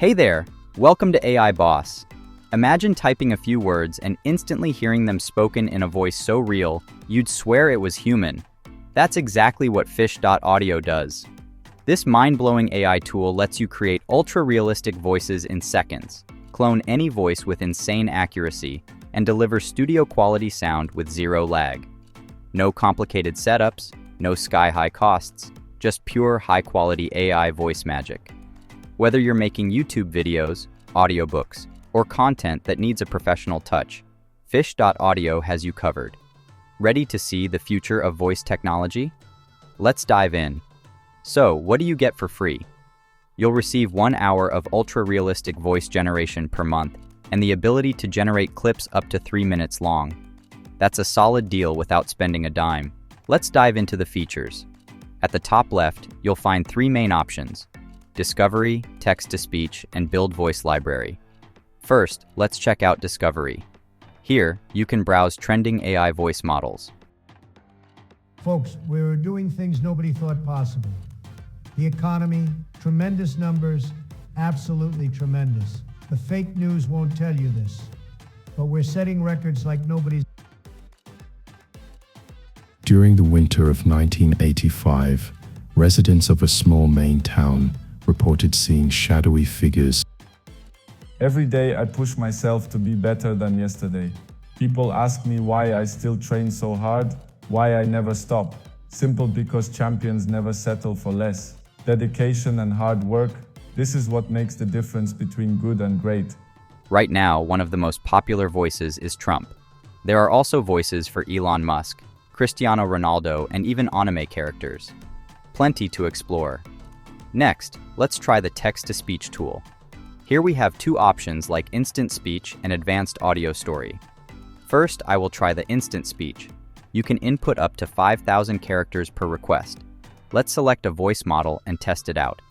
Hey there, welcome to AI Boss. Imagine typing a few words and instantly hearing them spoken in a voice so real, you'd swear it was human. That's exactly what Fish.audio does. This mind-blowing AI tool lets you create ultra-realistic voices in seconds, clone any voice with insane accuracy, and deliver studio-quality sound with zero lag. No complicated setups, no sky-high costs, just pure high-quality AI voice magic. Whether you're making YouTube videos, audiobooks, or content that needs a professional touch, Fish.audio has you covered. Ready to see the future of voice technology? Let's dive in. So, what do you get for free? You'll receive 1 hour of ultra-realistic voice generation per month and the ability to generate clips up to 3 minutes long. That's a solid deal without spending a dime. Let's dive into the features. At the top left, you'll find 3 main options: Discovery, Text-to-Speech, and Build Voice Library. First, let's check out Discovery. Here, you can browse trending AI voice models. Folks, we're doing things nobody thought possible. The economy, tremendous numbers, absolutely tremendous. The fake news won't tell you this, but we're setting records like nobody's. During the winter of 1985, residents of a small Maine town reported seeing shadowy figures. Every day I push myself to be better than yesterday. People ask me why I still train so hard, why I never stop. Simple, because champions never settle for less. Dedication and hard work, this is what makes the difference between good and great. Right now, one of the most popular voices is Trump. There are also voices for Elon Musk, Cristiano Ronaldo, and even anime characters. Plenty to explore. Next, let's try the text-to-speech tool. Here we have 2 options like instant speech and advanced audio story. First, I will try the instant speech. You can input up to 5,000 characters per request. Let's select a voice model and test it out.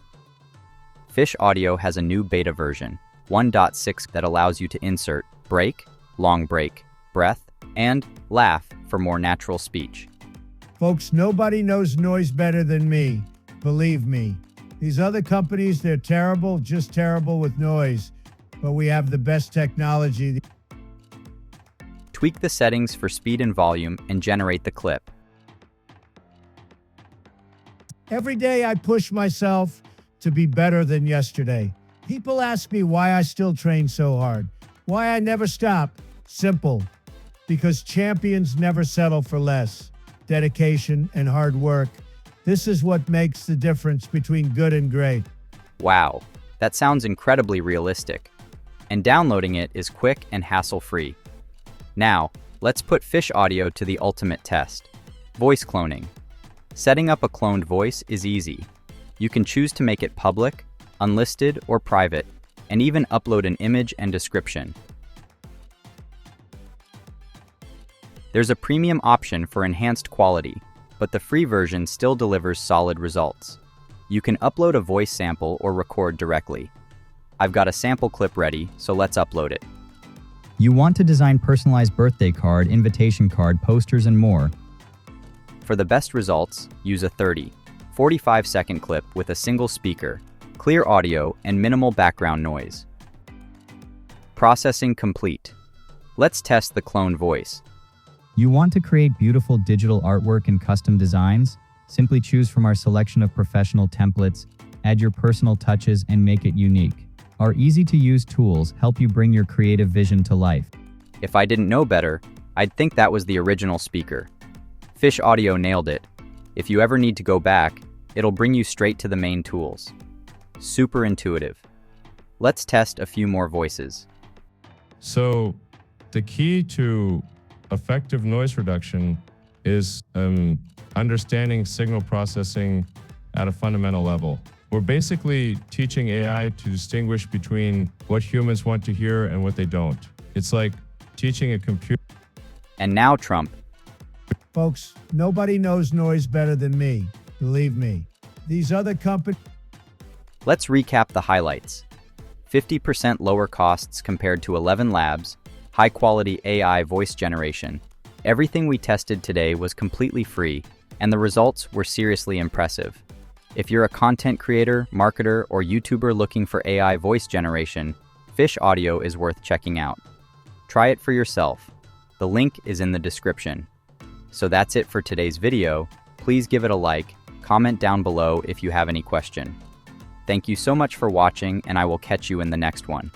Fish Audio has a new beta version, 1.6, that allows you to insert break, long break, breath, and laugh for more natural speech. Folks, nobody knows noise better than me. Believe me. These other companies, they're terrible, just terrible with noise. But we have the best technology. Tweak the settings for speed and volume and generate the clip. Every day I push myself to be better than yesterday. People ask me why I still train so hard, why I never stop. Simple. Because champions never settle for less. Dedication and hard work. This is what makes the difference between good and great. Wow, that sounds incredibly realistic. And downloading it is quick and hassle-free. Now, let's put Fish Audio to the ultimate test. Voice cloning. Setting up a cloned voice is easy. You can choose to make it public, unlisted, or private, and even upload an image and description. There's a premium option for enhanced quality, but the free version still delivers solid results. You can upload a voice sample or record directly. I've got a sample clip ready, so let's upload it. You want to design personalized birthday card, invitation card, posters, and more. For the best results, use a 45-second clip with a single speaker, clear audio, and minimal background noise. Processing complete. Let's test the clone voice. You want to create beautiful digital artwork and custom designs? Simply choose from our selection of professional templates, add your personal touches, and make it unique. Our easy-to-use tools help you bring your creative vision to life. If I didn't know better, I'd think that was the original speaker. Fish Audio nailed it. If you ever need to go back, it'll bring you straight to the main tools. Super intuitive. Let's test a few more voices. So, the key to effective noise reduction is understanding signal processing at a fundamental level. We're basically teaching AI to distinguish between what humans want to hear and what they don't. It's like teaching a computer. And now Trump. Folks, nobody knows noise better than me. Believe me. These other companies. Let's recap the highlights. 50% lower costs compared to 11 labs, high-quality AI voice generation. Everything we tested today was completely free, and the results were seriously impressive. If you're a content creator, marketer, or YouTuber looking for AI voice generation, Fish Audio is worth checking out. Try it for yourself. The link is in the description. So that's it for today's video. Please give it a like, comment down below if you have any question. Thank you so much for watching, and I will catch you in the next one.